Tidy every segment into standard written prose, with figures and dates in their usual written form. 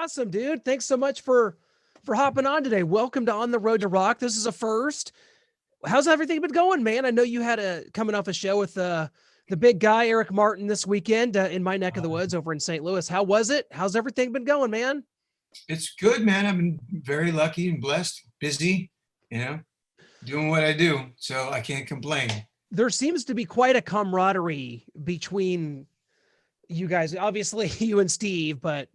Awesome, dude. Thanks so much for hopping on today. Welcome to On the Road to Rock. This is a first. How's everything been going, man? I know you had coming off a show with the big guy Eric Martin this weekend in my neck of the woods over in St. Louis. How was it? How's everything been going, man? It's good, man. I've been very lucky and blessed, busy, doing what I do. So I can't complain. There seems to be quite a camaraderie between you guys. Obviously, you and Steve, but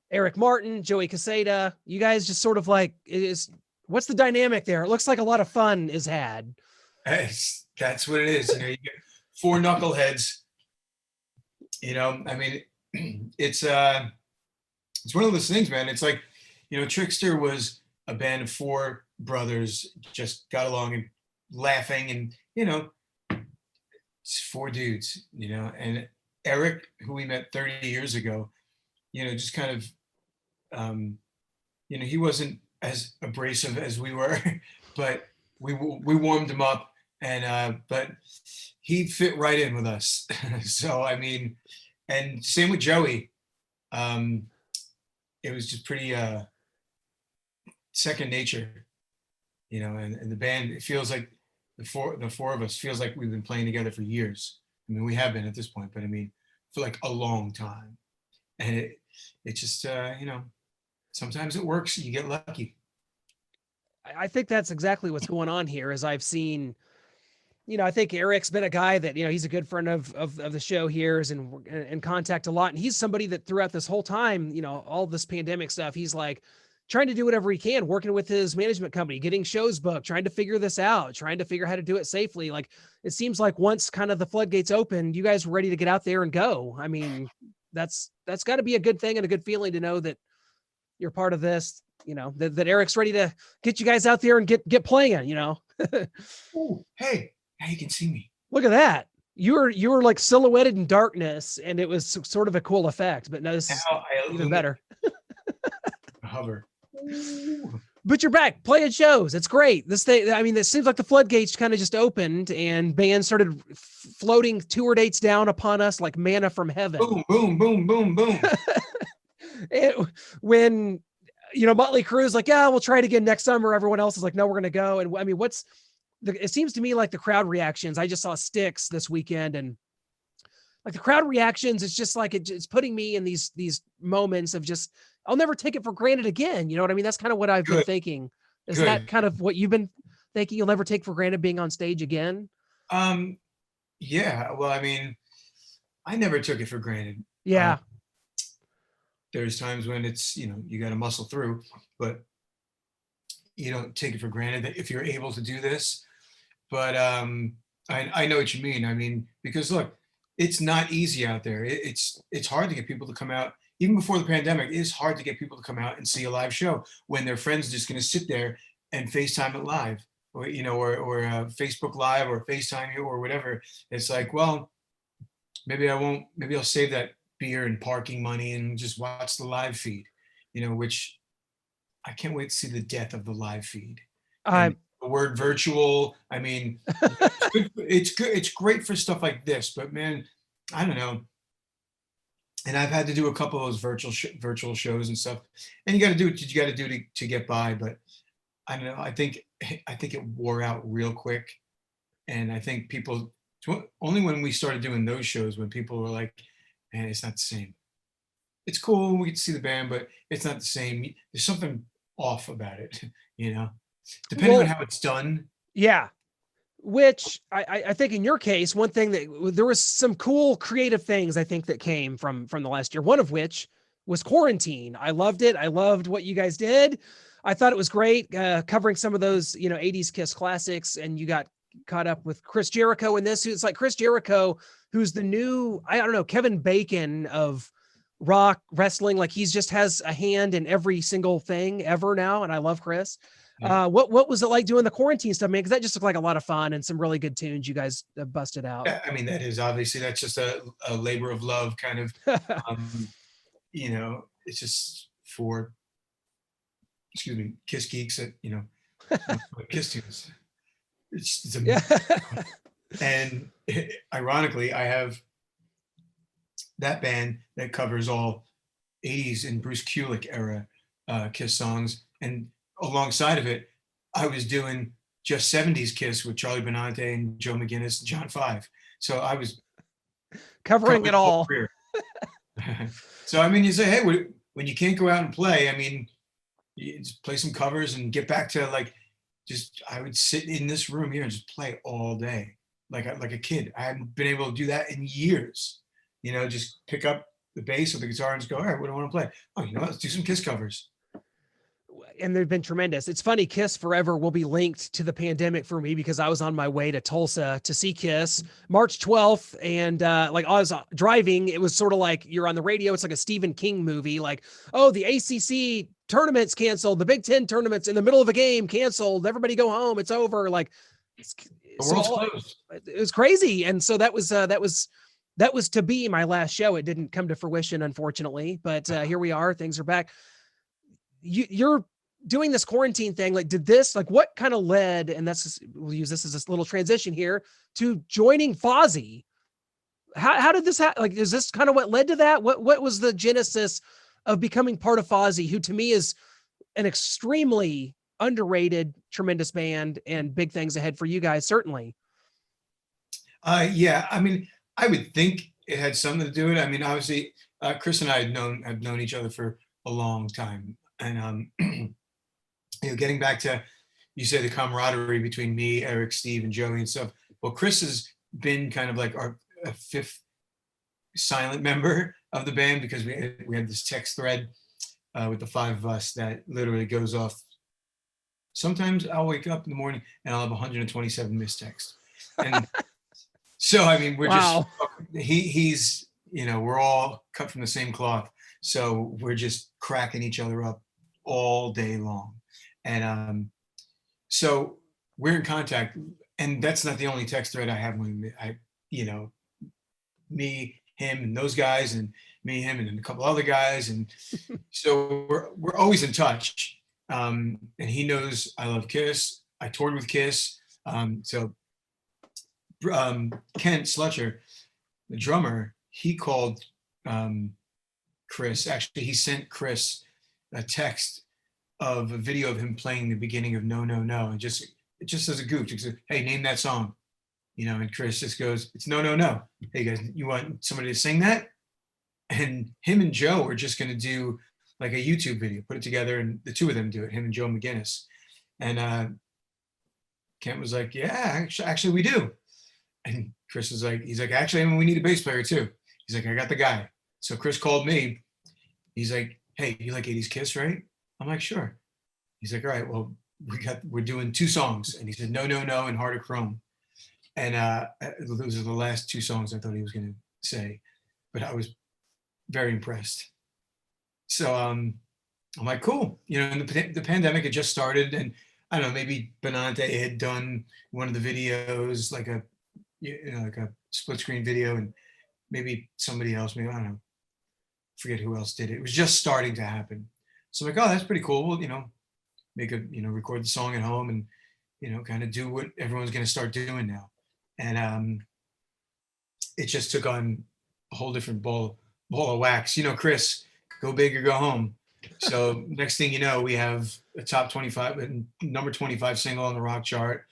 Eric Martin, Joey Caseta, you guys just sort of like what's the dynamic there? It looks like a lot of fun is had. That's what it is. You get four knuckleheads. I mean, it's one of those things, man. It's like, Trixter was a band of four brothers, just got along and laughing, and it's four dudes, and Eric, who we met 30 years ago, just kind of, he wasn't as abrasive as we were, but we warmed him up, and but he fit right in with us. So I mean, and same with Joey. It was just pretty second nature, and the band, it feels like the four of us feels like we've been playing together for years. I mean, we have been at this point, but I mean, for like a long time. And it just, sometimes it works, you get lucky. I think that's exactly what's going on here. As I've seen, I think Eric's been a guy that, he's a good friend of the show here, is in contact a lot. And he's somebody that throughout this whole time, all this pandemic stuff, he's like trying to do whatever he can, working with his management company, getting shows booked, trying to figure this out, trying to figure how to do it safely. Like, it seems like once kind of the floodgates open, you guys were ready to get out there and go. I mean, that's got to be a good thing and a good feeling to know that you're part of this, that Eric's ready to get you guys out there and get playing, Ooh, hey, now you can see me. Look at that. You were like silhouetted in darkness, and it was sort of a cool effect, but no, this is even better. Hover. But you're back playing shows. It's great. This thing, I mean, it seems like the floodgates kind of just opened and bands started floating tour dates down upon us like manna from heaven. Boom, boom, boom, boom, boom. When, Motley Crue's like, yeah, we'll try it again next summer. Everyone else is like, no, we're going to go. And I mean, it seems to me like the crowd reactions. I just saw Styx this weekend, and like the crowd reactions, it's just like it's putting me in these moments of just, I'll never take it for granted again. You know what I mean? That's kind of what I've been thinking. Is that kind of what you've been thinking? You'll never take for granted being on stage again? Yeah. Well, I mean, I never took it for granted. Yeah. There's times when it's, you got to muscle through, but you don't take it for granted that if you're able to do this. But I know what you mean. I mean, because look, it's not easy out there. It's hard to get people to come out. Even before the pandemic, it is hard to get people to come out and see a live show when their friends are just going to sit there and FaceTime it live, or Facebook Live or FaceTime you or whatever. It's like, well, maybe I won't. Maybe I'll save that beer and parking money and just watch the live feed. Which I can't wait to see the death of the live feed. The word virtual. I mean, it's good. It's great for stuff like this, but man, I don't know. And I've had to do a couple of those virtual shows and stuff. And you got to do what you got to do to get by. But I don't know. I think it wore out real quick. And I think people, only when we started doing those shows, when people were like, man, it's not the same. It's cool, we get to see the band, but it's not the same. There's something off about it, depending on how it's done. Yeah. Which I think in your case, one thing that there was some cool creative things I think that came from the last year, one of which was quarantine. I loved it. I loved what you guys did. I thought it was great covering some of those, 80s Kiss classics, and you got caught up with Chris Jericho in this. It's like Chris Jericho, who's the new, I don't know, Kevin Bacon of rock wrestling. Like, he's just has a hand in every single thing ever now. And I love Chris. What was it like doing the quarantine stuff, man? Because that just looked like a lot of fun and some really good tunes you guys busted out. I mean, that's just a labor of love kind of, it's just for, Kiss geeks that, Kiss tunes. It's and ironically, I have that band that covers all '80s and Bruce Kulick era Kiss songs, and alongside of it, I was doing just '70s Kiss with Charlie Benante and Joe McGinnis and John Five. So I was Covering covering it the whole all. career. So I mean, you say, hey, when you can't go out and play, I mean, you just play some covers and get back to like, just I would sit in this room here and just play all day, like a kid. I hadn't been able to do that in years. You know, just pick up the bass or the guitar and just go, all right, what do I want to play? Oh, you know what? Let's do some Kiss covers. And they've been tremendous. It's funny, Kiss Forever will be linked to the pandemic for me because I was on my way to Tulsa to see Kiss March 12th. And like I was driving, it was sort of like you're on the radio. It's like a Stephen King movie. Like, oh, the ACC tournaments canceled. The Big Ten tournaments in the middle of a game canceled. Everybody go home. It's over. Like, The world's closed. It was crazy. And so that was to be my last show. It didn't come to fruition, unfortunately, but here we are. Things are back. You're doing this quarantine thing. Like, did this, like, what kind of led, and we'll use this as a little transition here, to joining Fozzy? How did this happen? Like, is this kind of what led to that? What was the genesis of becoming part of Fozzy, who to me is an extremely underrated, tremendous band, and big things ahead for you guys, certainly? Yeah, I mean, I would think it had something to do with it. I mean, obviously, Chris and I have known each other for a long time, and you know, getting back to, you say, the camaraderie between me, Eric, Steve, and Joey and stuff. Well, Chris has been kind of like our fifth silent member of the band, because we had this text thread with the five of us that literally goes off. Sometimes I'll wake up in the morning and I'll have 127 missed texts. And so, I mean, we're Wow. just, he's, you know, we're all cut from the same cloth. So we're just cracking each other up all day long. And so we're in contact, and that's not the only text thread I have with him. You know, me, him, and those guys, and me, him, and a couple other guys. And so we're always in touch. And he knows I love Kiss. I toured with Kiss. So Kent Slutcher, the drummer, he called Chris. Actually, he sent Chris a text of a video of him playing the beginning of No, No, No. And just as a goof, just said, hey, name that song. You know, and Chris just goes, it's No, No, No. Hey guys, you want somebody to sing that? And him and Joe are just going to do like a YouTube video, put it together, and the two of them do it, him and Joe McGinnis. And Kent was like, yeah, actually we do. And Chris was like, he's like, actually, I mean, we need a bass player too. He's like, I got the guy. So Chris called me. He's like, hey, you like 80s Kiss, right? I'm like, sure. He's like, all right, well, we're doing two songs. And he said, No, No, No, and Heart of Chrome. And those are the last two songs I thought he was going to say, but I was very impressed. So I'm like, cool. You know, and the pandemic had just started, and I don't know, maybe Benante had done one of the videos, like a split screen video, and maybe somebody else, maybe, I don't know, forget who else did it. It was just starting to happen. So I'm like, oh, that's pretty cool. Well, you know, record the song at home, and, you know, kind of do what everyone's going to start doing now. And it just took on a whole different ball of wax. You know, Chris, go big or go home. So next thing you know, we have a top 25, number 25 single on the rock chart.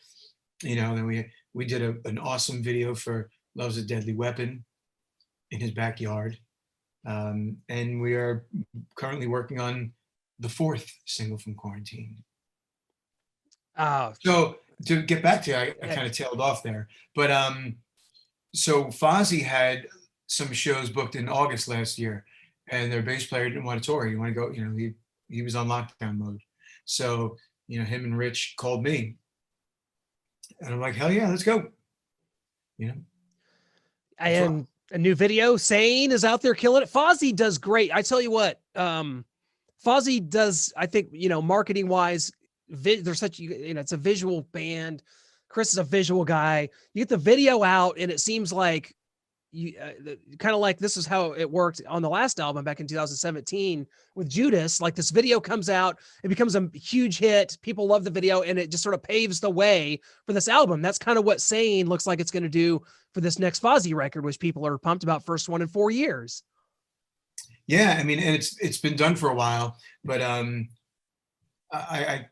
You know, then we did an awesome video for Love's a Deadly Weapon in his backyard. And we are currently working on the fourth single from Quarantine. Oh, so to get back to you, I kind of tailed off there. But so Fozzy had some shows booked in August last year, and their bass player didn't want to tour. He wanted to go, you know, he was on lockdown mode. So, you know, him and Rich called me. And I'm like, hell yeah, let's go. You know? And a new video, Sane, is out there killing it. Fozzy does great. I tell you what, Fozzy does, I think, you know, marketing wise, they're such, you know, it's a visual band. Chris is a visual guy. You get the video out, and it seems like you kind of like, this is how it worked on the last album back in 2017 with Judas. Like, this video comes out, it becomes a huge hit. People love the video, and it just sort of paves the way for this album. That's kind of what Sane looks like it's going to do for this next Fozzy record, which people are pumped about. First one in 4 years. Yeah, I mean, and it's been done for a while, but I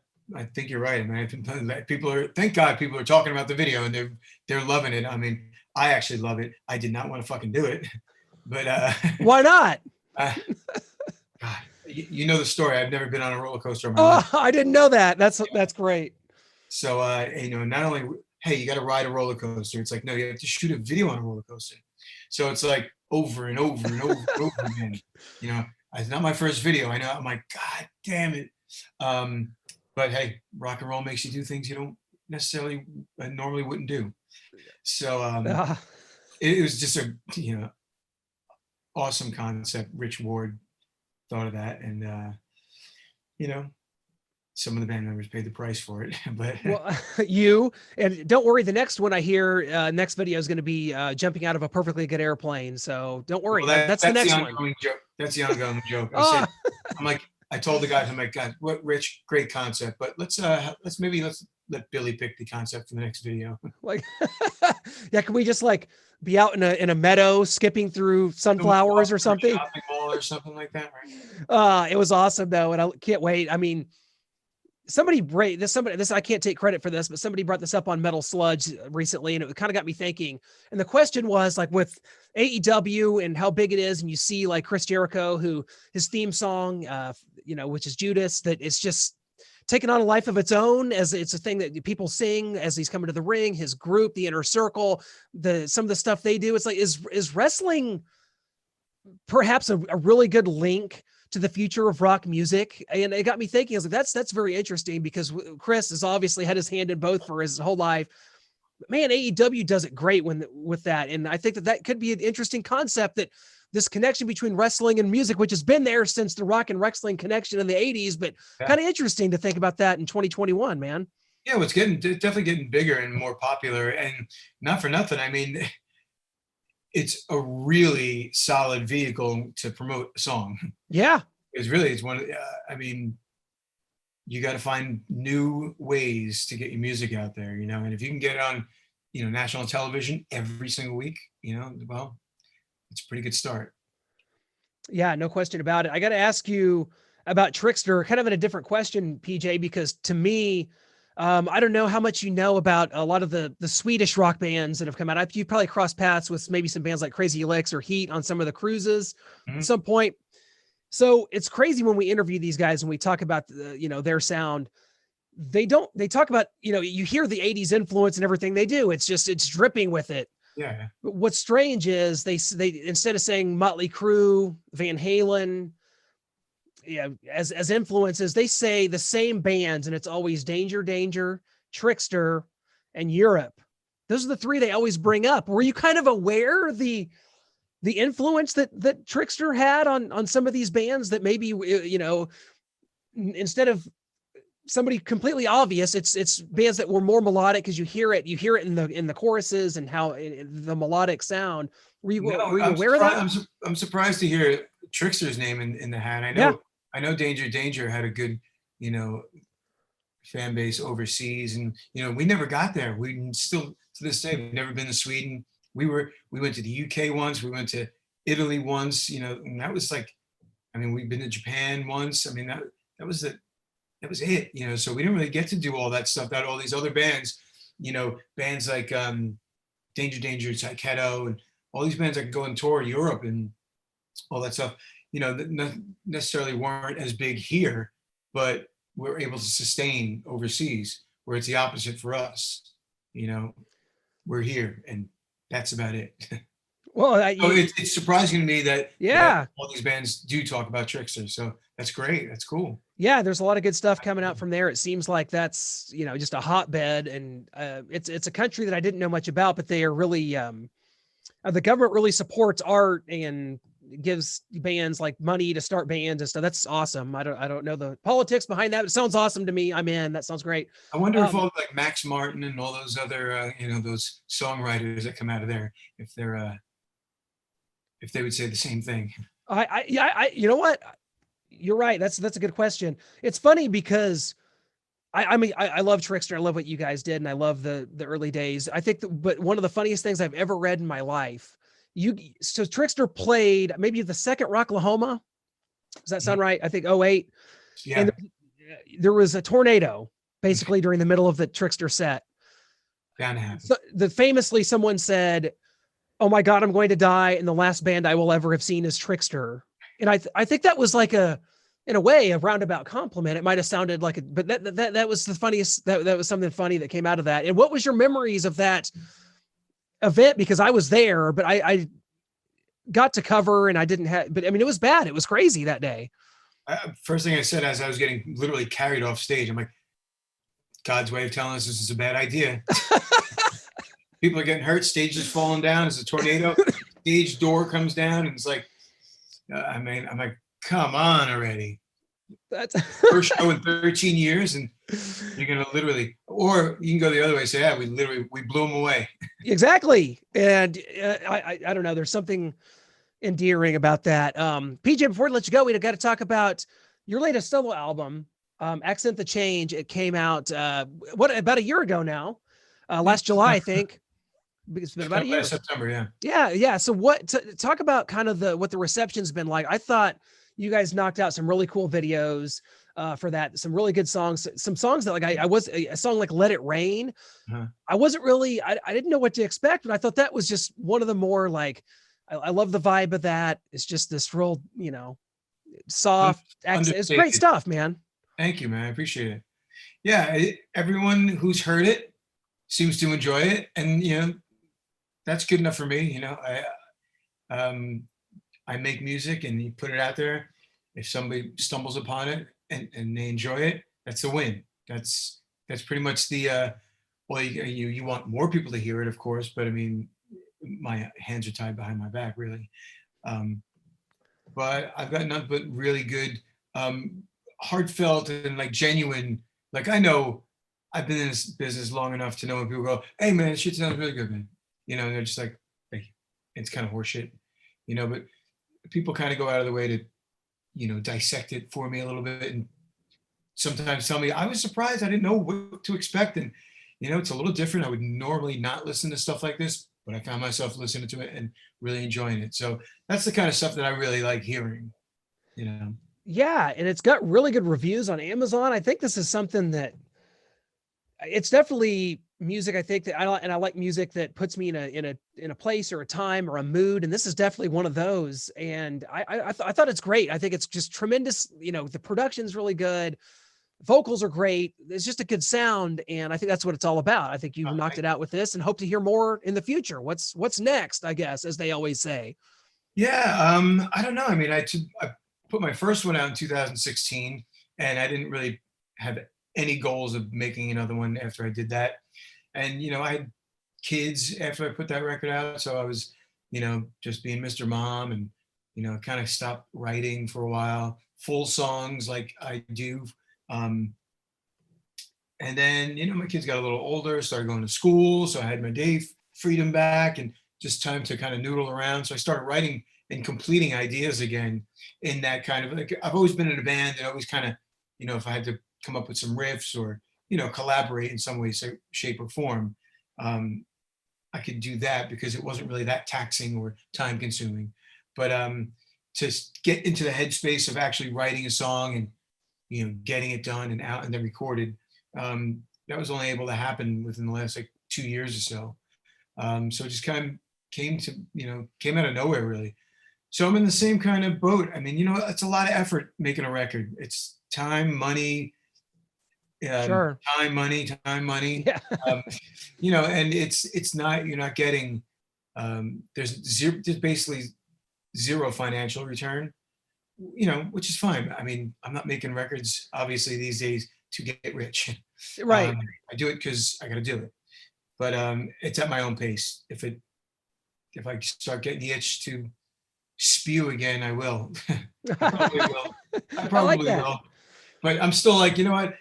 think you're right. I mean, I think that people are, thank God people are talking about the video and they're loving it. I mean, I actually love it. I did not want to fucking do it, but Why not? uh, God, you know the story. I've never been on a roller coaster in my life. Oh, I didn't know that. That's great. So you know, not only hey, you got to ride a roller coaster. It's like no, you have to shoot a video on a roller coaster. So it's like over and over and over and over again. You know, it's not my first video. I know. I'm like, God damn it. Um, but hey, rock and roll makes you do things you don't necessarily normally wouldn't do. So Ah, it was just a awesome concept. Rich Ward thought of that, and you know, some of the band members paid the price for it. But well, you and don't worry. The next one I hear, next video is going to be jumping out of a perfectly good airplane. So don't worry. well, That's the that's the next one. ongoing joke. That's the ongoing joke. I said, Ah, I'm like, I told the guys, I'm like, God, what Rich, great concept, but let's let Billy pick the concept for the next video. like, yeah. Can we just like be out in a meadow, skipping through sunflowers or something? Shopping mall or something like that, right? It was awesome though, and I can't wait. I mean, somebody, I can't take credit for this, but somebody brought this up on Metal Sludge recently, and it kind of got me thinking. And the question was like with AEW and how big it is, and you see like Chris Jericho, who his theme song, which is Judas, that it's just taken on a life of its own, as it's a thing that people sing as he's coming to the ring, his group, the Inner Circle, some of the stuff they do. It's like, is wrestling perhaps a really good link to the future of rock music? And it got me thinking, I was like, that's very interesting, because Chris has obviously had his hand in both for his whole life. But man, AEW does it great with that. And I think that could be an interesting concept, that this connection between wrestling and music, which has been there since the rock and wrestling connection in the 80s, but Yeah. kind of interesting to think about that in 2021, man. Yeah, well, it's definitely getting bigger and more popular, and not for nothing. I mean, it's a really solid vehicle to promote a song. Yeah. It's one of I mean, you got to find new ways to get your music out there, you know, and if you can get it on, national television every single week, well, it's a pretty good start. Yeah, no question about it. I got to ask you about Trixter, kind of in a different question, PJ, because to me, I don't know how much you know about a lot of the Swedish rock bands that have come out. You probably crossed paths with maybe some bands like Crazy Elix or Heat on some of the cruises at some point. So it's crazy when we interview these guys and we talk about their sound. They talk about, you hear the 80s influence and everything they do. It's dripping with it. Yeah. But what's strange is they instead of saying Motley Crue, Van Halen, as influences, they say the same bands, and it's always Danger, Trixter, and Europe. Those are the three they always bring up. Were you kind of aware the influence that Trixter had on some of these bands, that maybe, instead of somebody completely obvious, it's bands that were more melodic, because you hear it in the choruses and how the melodic sound. Were you aware of that? I'm surprised to hear Trixter's name in the hat. I know Danger had a good, fan base overseas, and we never got there. We still to this day, we've never been to Sweden. We went to the UK once, we went to Italy once, and that was like, I mean, we've been to Japan once. I mean, that was it, so we didn't really get to do all that stuff that all these other bands, bands like Danger, Taiketo, and all these bands that could go and tour Europe and all that stuff, that necessarily weren't as big here, but we're able to sustain overseas, where it's the opposite for us. We're here, and that's about it. Well, so it's surprising to me that yeah, all these bands do talk about Trixter. So that's great. That's cool. Yeah, there's a lot of good stuff coming out from there. It seems like that's just a hotbed, and it's a country that I didn't know much about, but they are really the government really supports art and gives bands like money to start bands and stuff. That's awesome. I don't know the politics behind that, but it sounds awesome to me. I'm in. That sounds great. I wonder if all like Max Martin and all those other those songwriters that come out of there, if they would say the same thing. You know what? You're right. That's a good question. It's funny because I mean, I love Trixter. I love what you guys did, and I love the early days. I think but one of the funniest things I've ever read in my life So Trixter played maybe the second Rocklahoma. Does that sound right? I think '08. Yeah. And there was a tornado basically during the middle of the Trixter set. So famously someone said, "Oh my God, I'm going to die, and the last band I will ever have seen is Trixter." And I think that was like in a way, a roundabout compliment. It might have sounded like it, but that was the funniest. That was something funny that came out of that. And what was your memories of that event? Because I was there, but I got to cover and I didn't have. But I mean, it was bad. It was crazy that day. First thing I said as I was getting literally carried off stage, I'm like, God's way of telling us this is a bad idea. People are getting hurt. Stage is falling down. It's a tornado. Stage door comes down, and it's like, I'm like, come on already. That's first show in 13 years, and you're gonna literally, or you can go the other way and say, yeah, we blew them away. Exactly. And I don't know. There's something endearing about that. PJ, before we let you go, we got to talk about your latest solo album, Accent the Change. It came out about a year ago now, last July, I think. It's been about a year. September, yeah. Yeah. So talk about kind of what the reception's been like. I thought you guys knocked out some really cool videos for that. Some really good songs, some songs that like a song like Let It Rain. Uh-huh. I wasn't really, I didn't know what to expect, but I thought that was just one of the more like, I love the vibe of that. It's just this real, soft accent. It's great stuff, man. Thank you, man. I appreciate it. Yeah. Everyone who's heard it seems to enjoy it. And, that's good enough for me. I make music and you put it out there. If somebody stumbles upon it and they enjoy it, that's a win. That's pretty much the, well, you want more people to hear it, of course, but I mean, my hands are tied behind my back, really. But I've got nothing but really good, heartfelt and like genuine, like I know I've been in this business long enough to know when people go, hey man, this shit sounds really good, man. They're just like, hey, it's kind of horseshit, but people kind of go out of the way to, dissect it for me a little bit and sometimes tell me, I was surprised. I didn't know what to expect. And, it's a little different. I would normally not listen to stuff like this, but I found myself listening to it and really enjoying it. So that's the kind of stuff that I really like hearing, Yeah. And it's got really good reviews on Amazon. I think this is something that it's definitely music. I think that I like music that puts me in a place or a time or a mood. And this is definitely one of those. And I thought it's great. I think it's just tremendous. The production's really good. Vocals are great. It's just a good sound. And I think that's what it's all about. I think you've knocked it out with this and hope to hear more in the future. What's next, I guess, as they always say. Yeah. I don't know. I mean, I put my first one out in 2016 and I didn't really have any goals of making another one after I did that. And, I had kids after I put that record out. So I was, just being Mr. Mom and, kind of stopped writing for a while, full songs like I do. And then, my kids got a little older, started going to school. So I had my day freedom back and just time to kind of noodle around. So I started writing and completing ideas again in that kind of, like, I've always been in a band and always kind of, if I had to come up with some riffs or, collaborate in some way, shape or form, I could do that because it wasn't really that taxing or time consuming. But to get into the headspace of actually writing a song and, getting it done and out and then recorded, that was only able to happen within the last 2 years or so. So it just kind of came out of nowhere really. So I'm in the same kind of boat. I mean, it's a lot of effort making a record. It's time, money, Sure. time, money. Yeah. And it's not, you're not getting, there's basically zero financial return, which is fine. I mean, I'm not making records obviously these days to get rich. Right. I do it because I got to do it, but it's at my own pace. If I start getting the itch to spew again, I will. I probably will. I probably will. But I'm still like, you know what?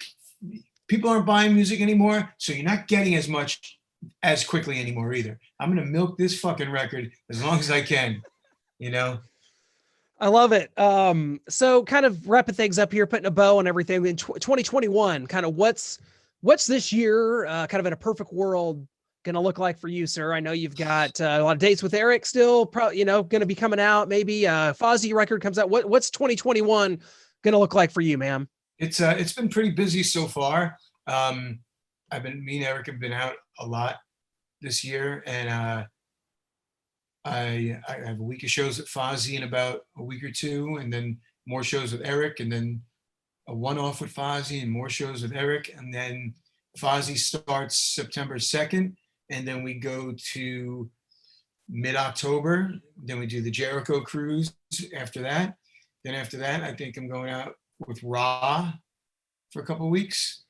People aren't buying music anymore, so you're not getting as much as quickly anymore either. I'm gonna milk this fucking record as long as I can, I love it. So kind of wrapping things up here, putting a bow on everything in 2021, kind of what's this year, kind of in a perfect world, going to look like for you, sir? I know you've got a lot of dates with Eric still, probably, going to be coming out. Maybe Fozzy record comes out. What's 2021 going to look like for you, ma'am? It's been pretty busy so far. Me and Eric have been out a lot this year, and I have a week of shows at Fozzy in about a week or two, and then more shows with Eric, and then a one-off with Fozzy and more shows with Eric. And then Fozzy starts September 2nd, and then we go to mid-October. Then we do the Jericho cruise after that. Then after that, I think I'm going out with Ra for a couple of weeks.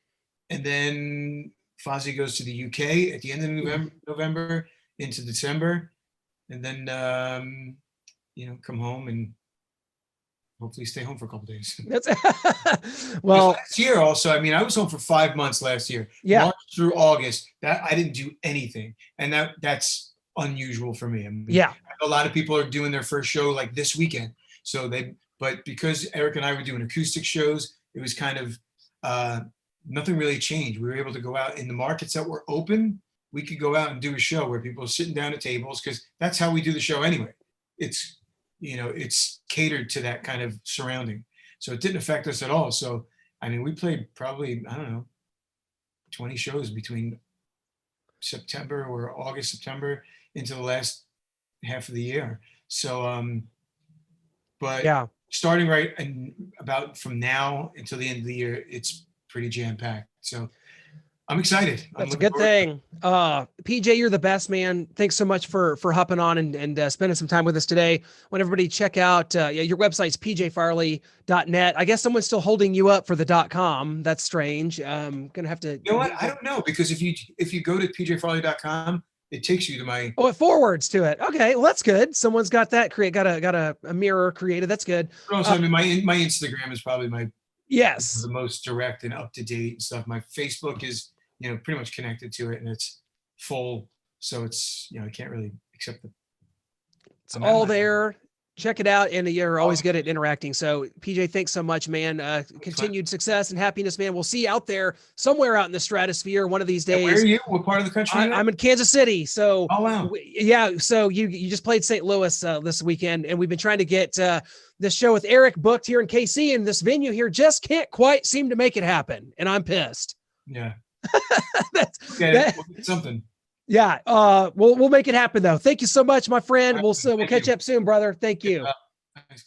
And then Fozzy goes to the UK at the end of November into December. And then, come home and hopefully stay home for a couple of days. That's well, last year also, I was home for 5 months last year. Yeah. March through August, that I didn't do anything. And that's unusual for me. Yeah. A lot of people are doing their first show like this weekend. But because Eric and I were doing acoustic shows, it was kind of, nothing really changed. We were able to go out in the markets that were open. We could go out and do a show where people are sitting down at tables, because that's how we do the show anyway. It's catered to that kind of surrounding. So it didn't affect us at all. So, we played probably, 20 shows between September or August, September into the last half of the year. So, but yeah, starting right and about from now until the end of the year, it's pretty jam-packed. So I'm excited. That's a good thing. PJ, you're the best, man. Thanks so much for hopping on and spending some time with us today. I want everybody to check out your website's pjfarley.net. I guess someone's still holding you up for the .com. That's strange. Gonna have to. You know what? I don't know, because if you go to pjfarley.com, it takes you to my. Oh, it forwards to it. Okay, well that's good. Someone's got that got a mirror created. That's good. Also, my Instagram is probably my. Yes. The most direct and up to date stuff. My Facebook is, pretty much connected to it, and it's full. So it's, I can't really accept it. It's all there. Check it out. And you're always good at interacting. So PJ, thanks so much, man. Continued success and happiness, man. We'll see you out there somewhere out in the stratosphere one of these days. Where are you? What part of the country? I'm in Kansas City. So, oh, wow. Yeah. So you just played St. Louis this weekend, and we've been trying to get this show with Eric booked here in KC, and this venue here just can't quite seem to make it happen. And I'm pissed. Yeah. That's something. Yeah. We'll make it happen though. Thank you so much, my friend. We'll catch up soon, brother. Thank you. Thanks,